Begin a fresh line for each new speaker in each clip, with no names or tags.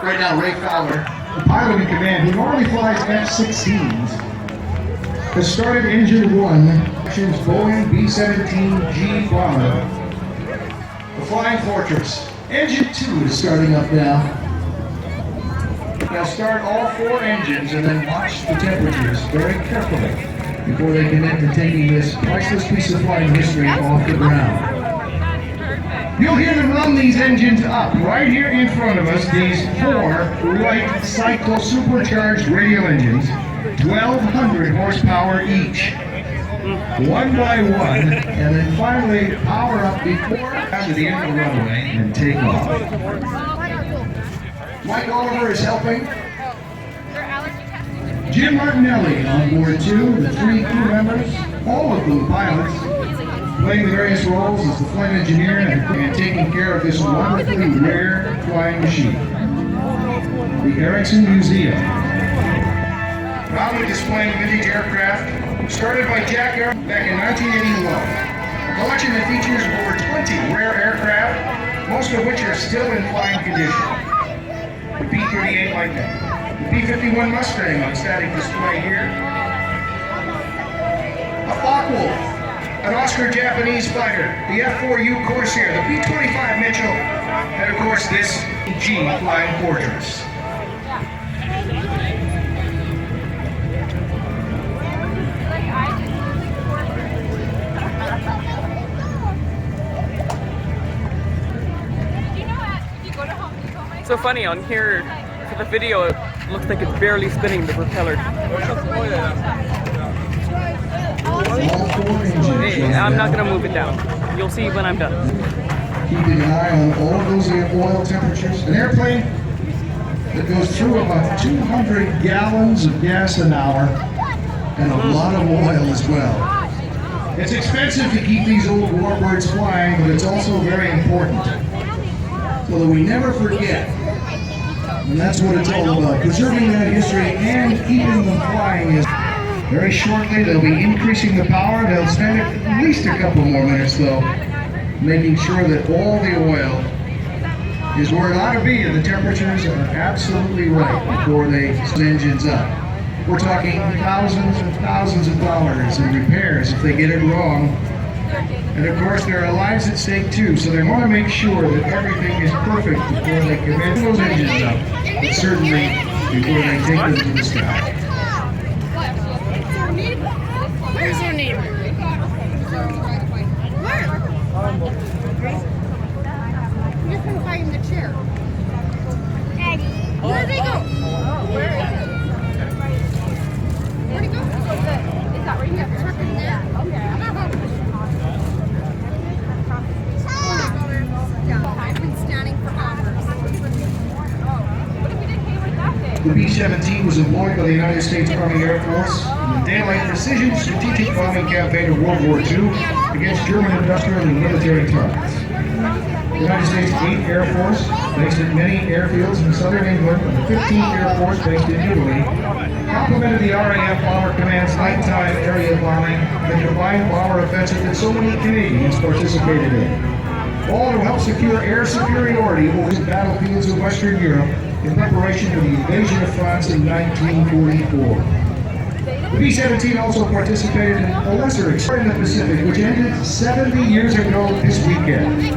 Right now, Ray Fowler, the pilot in command, who normally flies F-16s, has started engine 1, actions Boeing B17G bomber, the Flying Fortress. Engine 2 is starting up now. They'll start all 4 engines and then watch the temperatures very carefully before they commit to taking this priceless piece of flying history off the ground. You'll hear them run these engines up right here in front of us, these 4 Wright cycle supercharged radial engines, 1,200 horsepower each. One by one, and then finally power up before after the end of the runway and take off. Mike Oliver is helping. Jim Martinelli on board too, the 3 crew members, all of them pilots, playing the various roles as the flight engineer and taking care of this wonderfully rare flying machine. The Erickson Museum. Proudly displaying vintage aircraft, started by Jack Air back in 1981. A collection that features over 20 rare aircraft, most of which are still in flying condition. The P-38 Lightning, the P-51 Mustang on static display here, a Focke-Wulf, an Oscar Japanese fighter, the F-4U Corsair, the P-25 Mitchell, and of course this G Flying Fortress.
So funny on here for the video, it looks like it's barely spinning the propeller. Hey, I'm not gonna move it down. You'll see when I'm done.
Keeping an eye on all of those oil temperatures. An airplane that goes through about 200 gallons of gas an hour and a lot of oil as well. It's expensive to keep these old warbirds flying, but it's also very important so that we never forget. And that's what it's all about, preserving that history and keeping them flying. Very shortly, they'll be increasing the power. They'll spend at least a couple more minutes, though, making sure that all the oil is where it ought to be, and the temperatures are absolutely right before they send engines up. We're talking thousands and thousands of dollars in repairs if they get it wrong. And of course, there are lives at stake too, so they want to make sure that everything is perfect before they commit those engines up, but certainly before they take them to the sky.
Where's your neighbor? Where? You're going to find the chair. Where'd they go? Where'd he go? Is that where you have truck in there? I've been standing for hours.
The B17 was employed by the United States Army Air Force in the daylight precision strategic bombing campaign of World War II against German industrial and military targets. The United States 8th Air Force, based at many airfields in southern England, and the 15th Air Force, based in Italy, complemented the RAF Bomber Command's nighttime area bombing, the combined bomber offensive that so many Canadians participated in, all to help secure air superiority over the battlefields of Western Europe in preparation for the invasion of France in 1944. The B-17 also participated in a lesser explosion in the Pacific, which ended 70 years ago this weekend.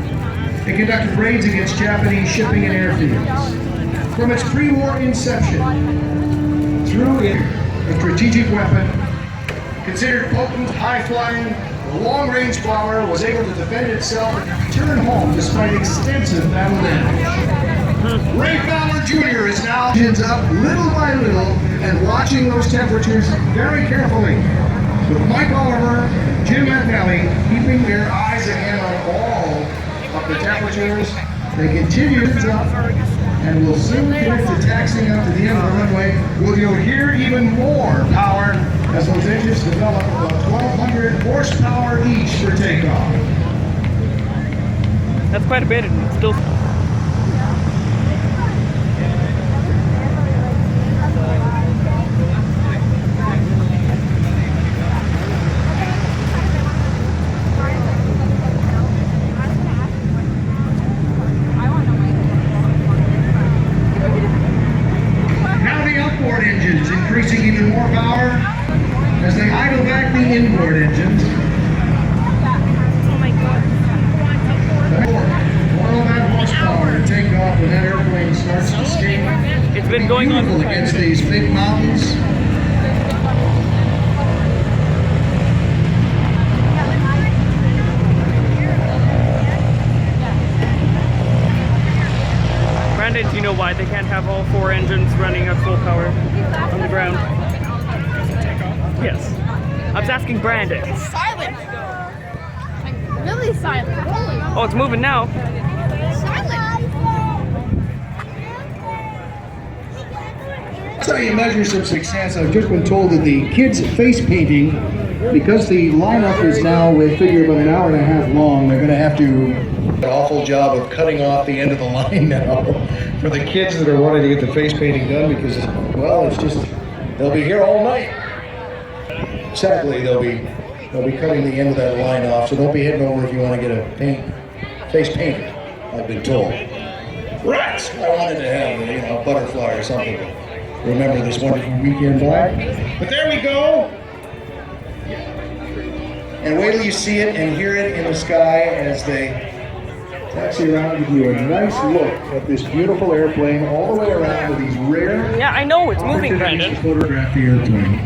It conducted raids against Japanese shipping and airfields. From its pre-war inception, through it, a strategic weapon, considered potent, high-flying, the long-range bomber was able to defend itself and return home despite extensive battle damage. Ray Fowler Jr. is now engines up little by little and watching those temperatures very carefully. With Mike Oliver and Jim Martinelli keeping their eyes again on all of the temperatures, they continue up and will soon commit to taxiing up to the end of the runway, where you'll hear even more power as those engines develop about 1,200 horsepower each for takeoff.
That's quite a bit, and it's still...
as they idle back the inboard engines.
Oh my God.
All that horsepower to take off when that airplane starts to skate.
It's been going on
Beautiful against these big mountains.
Brandon, do you know why they can't have all 4 engines running at full power on the ground? Yes. I was asking Brandon.
Silent. Really silent. Holy.
Oh, it's moving now.
Silent.
That's how you measure some success. I've just been told that the kids' face painting, because the lineup is now, we figure, about an hour and a half long, they're going to have to an awful job of cutting off the end of the line now for the kids that are wanting to get the face painting done because, well, it's just, they'll be here all night. Sadly, they'll be cutting the end of that line off, so don't be heading over if you want to get a face painted, I've been told. Rats! I wanted to have, a butterfly or something to remember this wonderful weekend by. But there we go! And wait till you see it and hear it in the sky as they taxi around, give you a nice look at this beautiful airplane all the way around with these rare.
Yeah, I know it's moving, Brandon.
To photograph the airplane.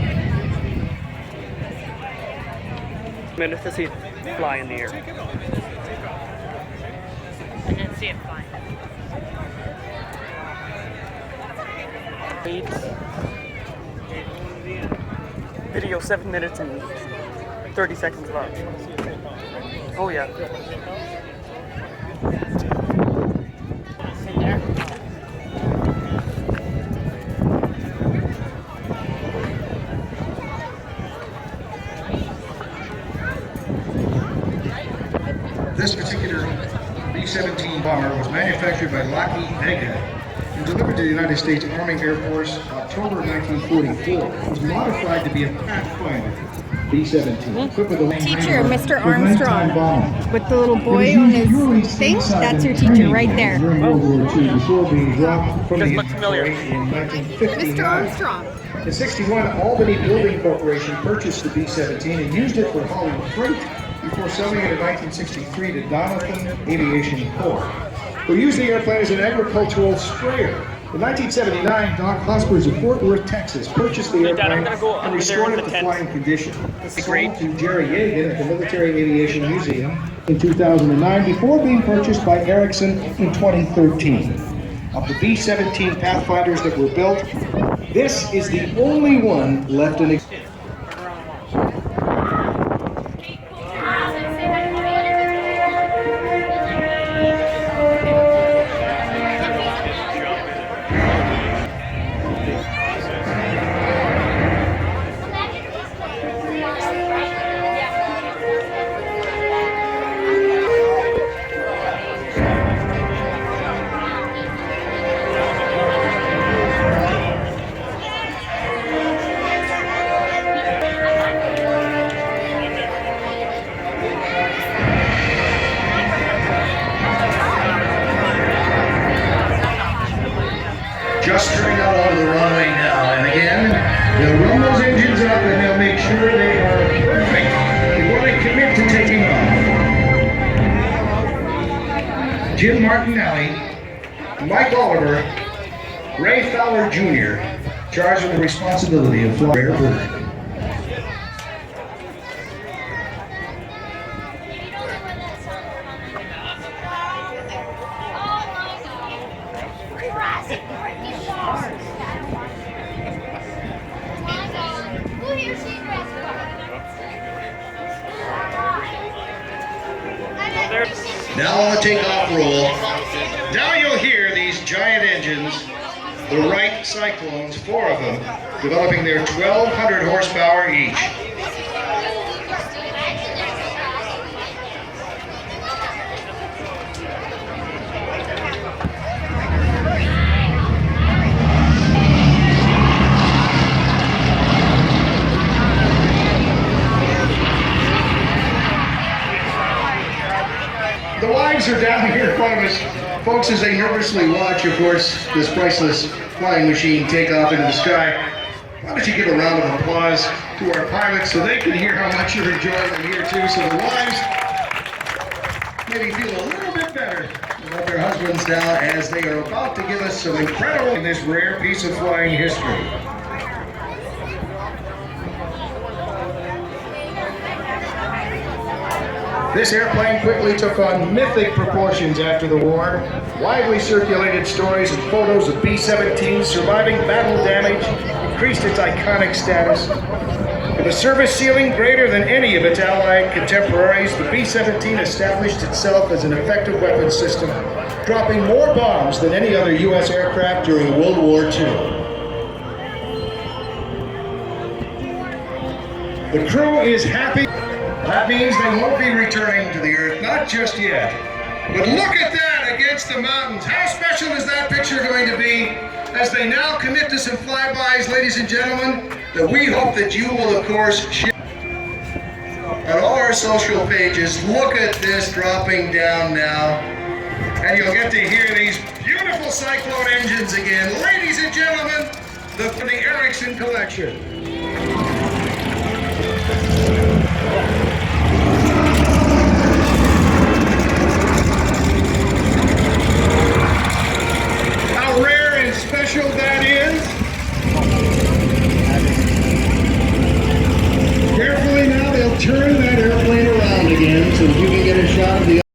Minutes to see it fly in the air.
I didn't see it flying.
Video 7 minutes and 30 seconds long. Oh yeah.
This particular B17 bomber was manufactured by Lockheed Martin and delivered to the United States Army Air Force October 1944. It was modified to be a Pathfinder B-17, equipped with a
Teacher, Mr.
with nighttime
Armstrong,
bombing.
with the little
It
boy
was
on
used purely
his thing.
stateside
That's your
in
teacher
training
right there.
During World War II, before being dropped from
Does
the
look familiar.
inventory in 1959.
Mr. Armstrong.
In '61, Albany Building Corporation purchased the B-17 and used it for hauling freight before selling it in 1963 to Donathan Aviation Corps, who used the airplane as an agricultural sprayer. In 1979, Doc Hospers of Fort Worth, Texas, purchased the
Hey, Dad, I'm
airplane
gonna go
and
under there
restored
in
it
the
to
tent.
flying condition.
This is
Sold
great.
to Jerry Yeagan at the Military Aviation Museum in 2009 before being purchased by Erickson in 2013. Of the B-17 Pathfinders that were built, this is the only one left in existence. Just turning out onto the runway now, and again, they'll run those engines up and they'll make sure they are perfect before they commit to taking off. Jim Martinelli, Mike Oliver, Ray Fowler Jr., charged with the responsibility of flying airport. Now on the takeoff roll, now you'll hear these giant engines, the Wright Cyclones, 4 of them, developing their 1,200 horsepower each. The wives are down here in front of us, folks, as they nervously watch, of course, this priceless flying machine take off into the sky. Why don't you give a round of applause to our pilots so they can hear how much you're enjoying them here too, so the wives maybe feel a little bit better about their husbands now as they are about to give us some incredible in this rare piece of flying history. This airplane quickly took on mythic proportions after the war. Widely circulated stories and photos of B-17 surviving battle damage increased its iconic status. With a service ceiling greater than any of its allied contemporaries, the B-17 established itself as an effective weapons system, dropping more bombs than any other U.S. aircraft during World War II. The crew is happy. That means they won't be returning to the Earth, not just yet. But look at that against the mountains. How special is that picture going to be as they now commit to some flybys, ladies and gentlemen, that we hope that you will, of course, share on all our social pages. Look at this dropping down now. And you'll get to hear these beautiful Cyclone engines again. Ladies and gentlemen, the Ericsson collection. How rare and special that is. Carefully now, they'll turn that airplane around again so you can get a shot of the